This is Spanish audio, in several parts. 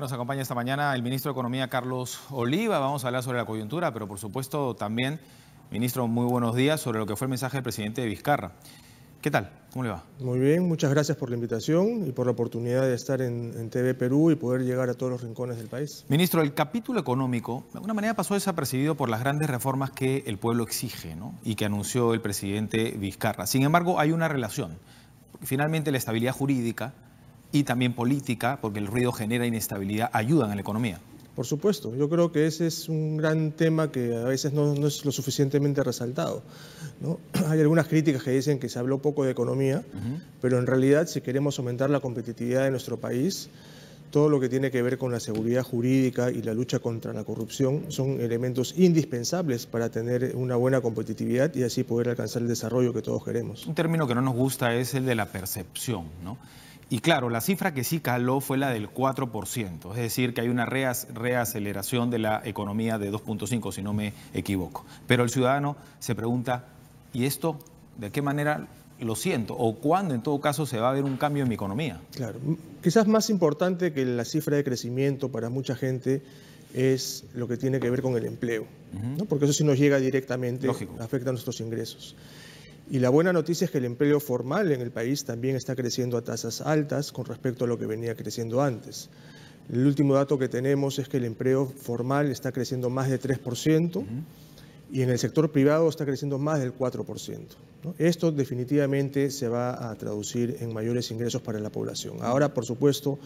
Nos acompaña esta mañana el ministro de Economía, Carlos Oliva. Vamos a hablar sobre la coyuntura, pero por supuesto también, ministro, muy buenos días, sobre lo que fue el mensaje del presidente de Vizcarra. ¿Qué tal? ¿Cómo le va? Muy bien, muchas gracias por la invitación y por la oportunidad de estar en TV Perú y poder llegar a todos los rincones del país. Ministro, el capítulo económico de alguna manera pasó desapercibido por las grandes reformas que el pueblo exige, ¿no? Y que anunció el presidente Vizcarra. Sin embargo, hay una relación. Finalmente, la estabilidad jurídica y también política, porque el ruido genera inestabilidad, ayudan a la economía. Por supuesto, yo creo que ese es un gran tema que a veces no es lo suficientemente resaltado, ¿no? Hay algunas críticas que dicen que se habló poco de economía, pero en realidad si queremos aumentar la competitividad de nuestro país, todo lo que tiene que ver con la seguridad jurídica y la lucha contra la corrupción son elementos indispensables para tener una buena competitividad y así poder alcanzar el desarrollo que todos queremos. Un término que no nos gusta es el de la percepción, ¿no? Y claro, la cifra que sí caló fue la del 4%, es decir, que hay una reaceleración de la economía de 2.5, si no me equivoco. Pero el ciudadano se pregunta, ¿y esto de qué manera lo siento? ¿O cuándo en todo caso se va a ver un cambio en mi economía? Claro, quizás más importante que la cifra de crecimiento para mucha gente es lo que tiene que ver con el empleo, ¿no? Porque eso sí nos llega directamente, Lógico. Afecta a nuestros ingresos. Y la buena noticia es que el empleo formal en el país también está creciendo a tasas altas con respecto a lo que venía creciendo antes. El último dato que tenemos es que el empleo formal está creciendo más de 3% y en el sector privado está creciendo más del 4%, ¿no? Esto definitivamente se va a traducir en mayores ingresos para la población. Ahora, por supuesto,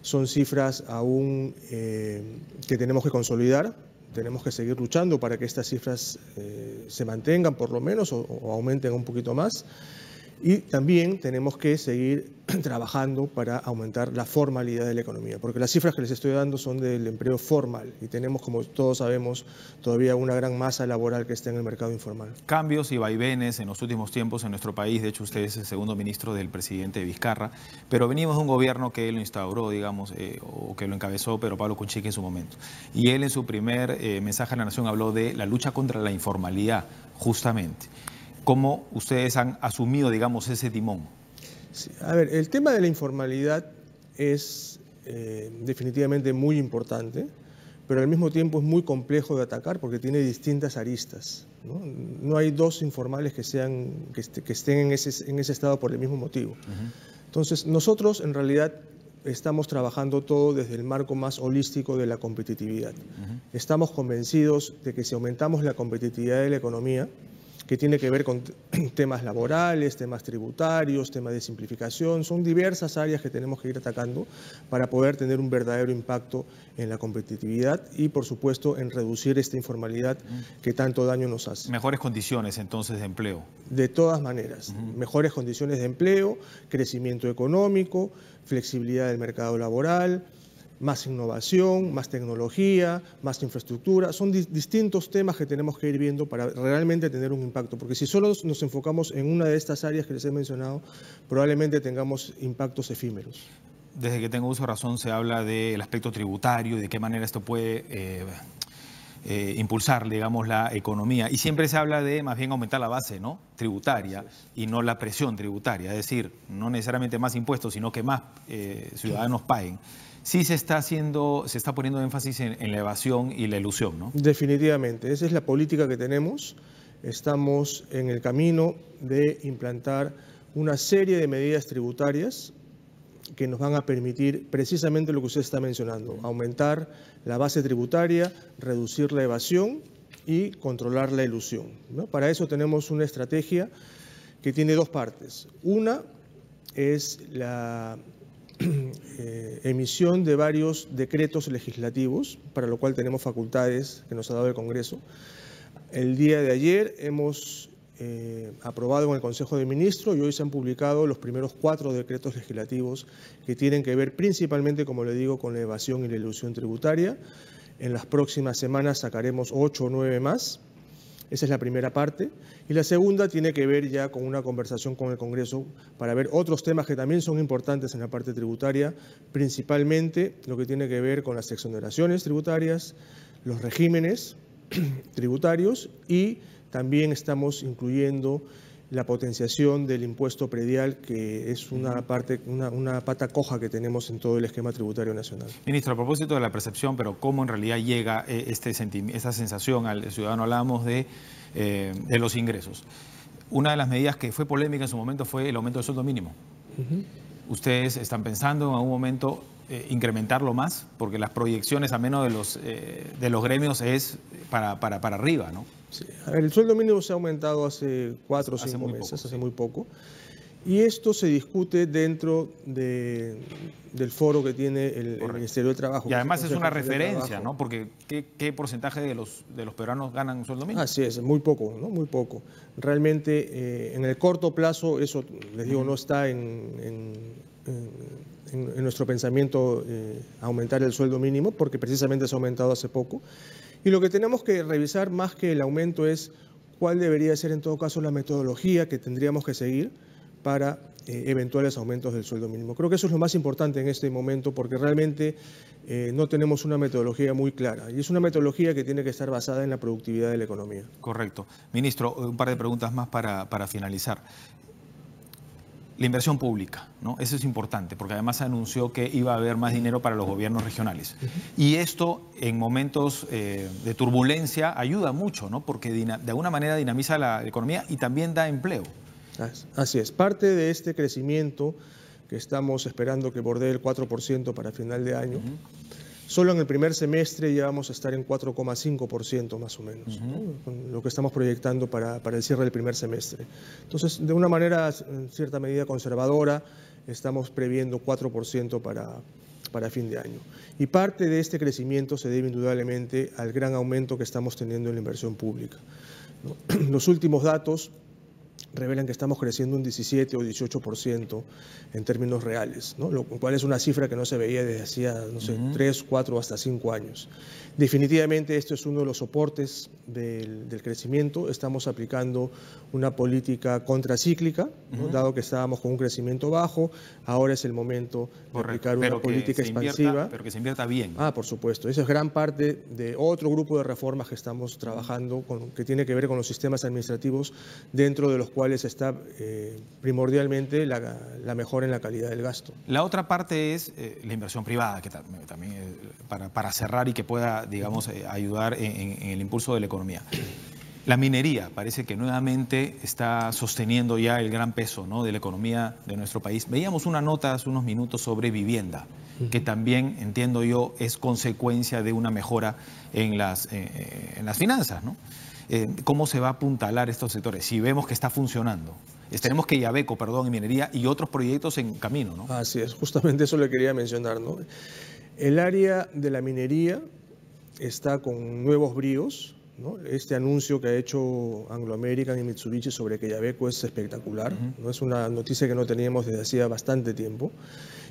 son cifras aún que tenemos que consolidar. Tenemos que seguir luchando para que estas cifras se mantengan por lo menos o aumenten un poquito más. Y también tenemos que seguir trabajando para aumentar la formalidad de la economía, porque las cifras que les estoy dando son del empleo formal y tenemos, como todos sabemos, todavía una gran masa laboral que está en el mercado informal. Cambios y vaivenes en los últimos tiempos en nuestro país. De hecho, usted es el segundo ministro del presidente Vizcarra, pero venimos de un gobierno que él lo instauró, digamos, o que lo encabezó, pero Pablo Kuczynski en su momento. Y él en su primer mensaje a la nación habló de la lucha contra la informalidad, justamente. ¿Cómo ustedes han asumido, digamos, ese timón? Sí, a ver, el tema de la informalidad es definitivamente muy importante, pero al mismo tiempo es muy complejo de atacar porque tiene distintas aristas, ¿no? No hay dos informales que estén en ese estado por el mismo motivo. Entonces, nosotros en realidad estamos trabajando todo desde el marco más holístico de la competitividad. Estamos convencidos de que si aumentamos la competitividad de la economía, que tiene que ver con temas laborales, temas tributarios, temas de simplificación. Son diversas áreas que tenemos que ir atacando para poder tener un verdadero impacto en la competitividad y, por supuesto, en reducir esta informalidad que tanto daño nos hace. Mejores condiciones, entonces, de empleo. De todas maneras, mejores condiciones de empleo, crecimiento económico, flexibilidad del mercado laboral, más innovación, más tecnología, más infraestructura. Son distintos temas que tenemos que ir viendo para realmente tener un impacto, porque si solo nos enfocamos en una de estas áreas que les he mencionado, probablemente tengamos impactos efímeros. Desde que tengo uso de razón se habla del aspecto tributario y de qué manera esto puede impulsar, digamos, la economía. Y siempre se habla de más bien aumentar la base, ¿no?, tributaria y no la presión tributaria. Es decir, no necesariamente más impuestos, sino que más ciudadanos paguen. Sí se está poniendo énfasis en la evasión y la elusión, ¿no? Definitivamente, esa es la política que tenemos. Estamos en el camino de implantar una serie de medidas tributarias que nos van a permitir precisamente lo que usted está mencionando, aumentar la base tributaria, reducir la evasión y controlar la elusión, ¿no? Para eso tenemos una estrategia que tiene dos partes. Una es la emisión de varios decretos legislativos, para lo cual tenemos facultades que nos ha dado el Congreso. El día de ayer hemos aprobado en el Consejo de Ministros y hoy se han publicado los primeros 4 decretos legislativos que tienen que ver principalmente, como le digo, con la evasión y la elusión tributaria. En las próximas semanas sacaremos 8 o 9 más. Esa es la primera parte. Y la segunda tiene que ver ya con una conversación con el Congreso para ver otros temas que también son importantes en la parte tributaria, principalmente lo que tiene que ver con las exoneraciones tributarias, los regímenes tributarios y también estamos incluyendo la potenciación del impuesto predial, que es una pata coja que tenemos en todo el esquema tributario nacional. Ministro, a propósito de la percepción, pero ¿cómo en realidad llega esta sensación al ciudadano? Hablábamos de los ingresos. Una de las medidas que fue polémica en su momento fue el aumento del sueldo mínimo. ¿Ustedes están pensando en algún momento incrementarlo más? Porque las proyecciones, a menos de los gremios, es para arriba, ¿no? Sí. A ver, el sueldo mínimo se ha aumentado hace 4 o 5 meses, hace muy poco. Y esto se discute dentro del foro que tiene el Ministerio del Trabajo. Y además es una referencia, ¿no? Porque ¿qué porcentaje de los peruanos ganan sueldo mínimo? Así es, muy poco, ¿no? Muy poco. Realmente, en el corto plazo, eso, les digo, no está en nuestro pensamiento aumentar el sueldo mínimo, porque precisamente se ha aumentado hace poco. Y lo que tenemos que revisar más que el aumento es cuál debería ser en todo caso la metodología que tendríamos que seguir para eventuales aumentos del sueldo mínimo. Creo que eso es lo más importante en este momento, porque realmente no tenemos una metodología muy clara, y es una metodología que tiene que estar basada en la productividad de la economía. Correcto. Ministro, un par de preguntas más para finalizar. La inversión pública, ¿no? Eso es importante, porque además se anunció que iba a haber más dinero para los gobiernos regionales. Y esto, en momentos de turbulencia, ayuda mucho, ¿no? Porque de alguna manera dinamiza la economía y también da empleo. Así es. Parte de este crecimiento que estamos esperando que bordee el 4% para final de año, solo en el primer semestre ya vamos a estar en 4,5% más o menos, ¿no? Con lo que estamos proyectando para el cierre del primer semestre. Entonces, de una manera, en cierta medida conservadora, estamos previendo 4% para fin de año. Y parte de este crecimiento se debe indudablemente al gran aumento que estamos teniendo en la inversión pública, ¿no? Los últimos datos revelan que estamos creciendo un 17 o 18% en términos reales, ¿no? Lo cual es una cifra que no se veía desde hacía, no sé, 3, 4 hasta 5 años. Definitivamente esto es uno de los soportes del crecimiento. Estamos aplicando una política contracíclica, ¿no? Dado que estábamos con un crecimiento bajo, ahora es el momento de aplicar una política expansiva. Pero que se invierta bien. Por supuesto. Esa es gran parte de otro grupo de reformas que estamos trabajando, que tiene que ver con los sistemas administrativos, dentro de los cuales está primordialmente la mejora en la calidad del gasto. La otra parte es la inversión privada, que también para cerrar y que pueda, digamos, ayudar en el impulso de la economía. La minería parece que nuevamente está sosteniendo ya el gran peso, ¿no?, de la economía de nuestro país. Veíamos una nota hace unos minutos sobre vivienda, que también, entiendo yo, es consecuencia de una mejora en las finanzas, ¿no? ¿Cómo se va a apuntalar estos sectores? Si vemos que está funcionando. Tenemos que Quellaveco, en minería y otros proyectos en camino, ¿no? Así es, justamente eso le quería mencionar, ¿no? El área de la minería está con nuevos bríos, ¿no? Este anuncio que ha hecho Anglo American y Mitsubishi sobre Quellaveco es espectacular, ¿no? Es una noticia que no teníamos desde hacía bastante tiempo.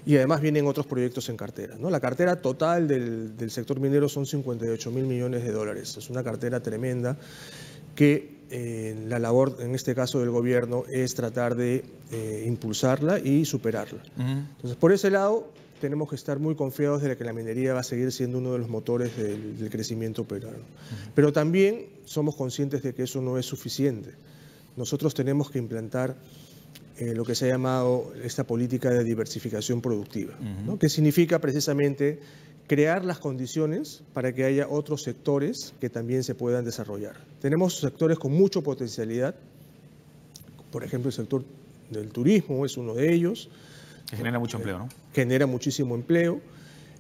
Y además vienen otros proyectos en cartera, ¿no? La cartera total del sector minero son 58.000 millones de dólares. Es una cartera tremenda que la labor, en este caso del gobierno, es tratar de impulsarla y superarla. Entonces, por ese lado, tenemos que estar muy confiados de que la minería va a seguir siendo uno de los motores del crecimiento peruano. Pero también somos conscientes de que eso no es suficiente. Nosotros tenemos que implantar lo que se ha llamado esta política de diversificación productiva, ¿no? Que significa precisamente crear las condiciones para que haya otros sectores que también se puedan desarrollar. Tenemos sectores con mucha potencialidad, por ejemplo, el sector del turismo es uno de ellos. Que genera mucho empleo, ¿no? Genera muchísimo empleo,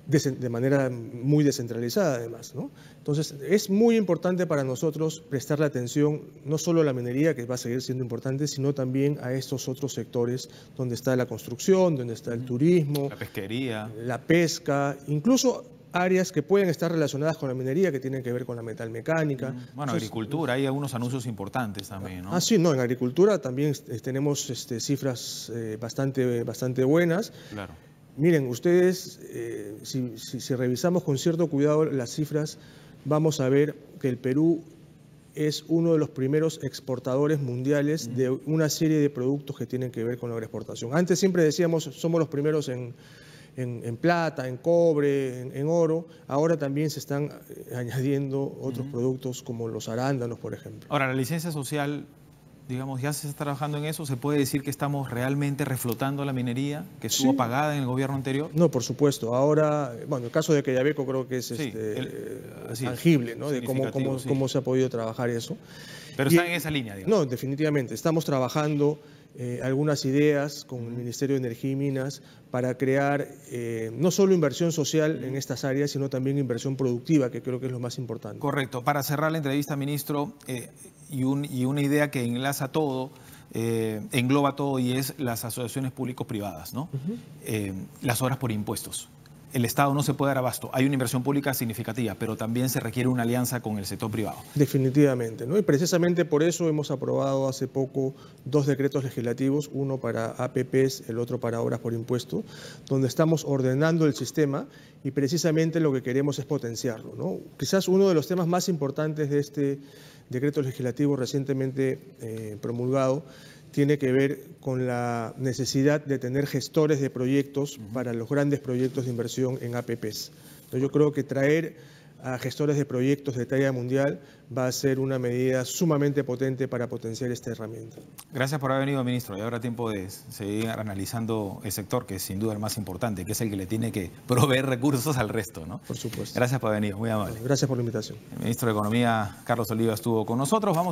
de manera muy descentralizada además, ¿no? Entonces, es muy importante para nosotros prestarle atención no solo a la minería, que va a seguir siendo importante, sino también a estos otros sectores donde está la construcción, donde está el turismo, la pesquería, la pesca, incluso áreas que pueden estar relacionadas con la minería, que tienen que ver con la metalmecánica. Bueno, entonces, agricultura, hay algunos anuncios importantes también, ¿no? Sí, no, en agricultura también tenemos cifras bastante buenas. Claro. Miren, ustedes, si revisamos con cierto cuidado las cifras, vamos a ver que el Perú es uno de los primeros exportadores mundiales de una serie de productos que tienen que ver con la agroexportación. Antes siempre decíamos, somos los primeros en plata, en cobre, en oro. Ahora también se están añadiendo otros productos como los arándanos, por ejemplo. Ahora, la licencia social Digamos, ya se está trabajando en eso. ¿Se puede decir que estamos realmente reflotando la minería que estuvo apagada en el gobierno anterior? No, por supuesto. Ahora, bueno, el caso de Quellaveco creo que es, tangible, ¿no? De cómo se ha podido trabajar eso. Pero está en esa línea, digamos. No, definitivamente. Estamos trabajando algunas ideas con el Ministerio de Energía y Minas para crear no solo inversión social en estas áreas, sino también inversión productiva, que creo que es lo más importante. Correcto. Para cerrar la entrevista, ministro, y una idea que enlaza todo, engloba todo, y es las asociaciones público-privadas, ¿no? Las obras por impuestos. El Estado no se puede dar abasto. Hay una inversión pública significativa, pero también se requiere una alianza con el sector privado. Definitivamente, ¿no? Y precisamente por eso hemos aprobado hace poco 2 decretos legislativos, uno para APPs, el otro para obras por impuesto, donde estamos ordenando el sistema y precisamente lo que queremos es potenciarlo, ¿no? Quizás uno de los temas más importantes de este decreto legislativo recientemente promulgado tiene que ver con la necesidad de tener gestores de proyectos para los grandes proyectos de inversión en APPs. Entonces, yo creo que traer a gestores de proyectos de talla mundial va a ser una medida sumamente potente para potenciar esta herramienta. Gracias por haber venido, ministro. Y habrá tiempo de seguir analizando el sector, que es sin duda el más importante, que es el que le tiene que proveer recursos al resto, ¿no? Por supuesto. Gracias por haber venido, muy amable. Gracias por la invitación. El ministro de Economía, Carlos Oliva, estuvo con nosotros. Vamos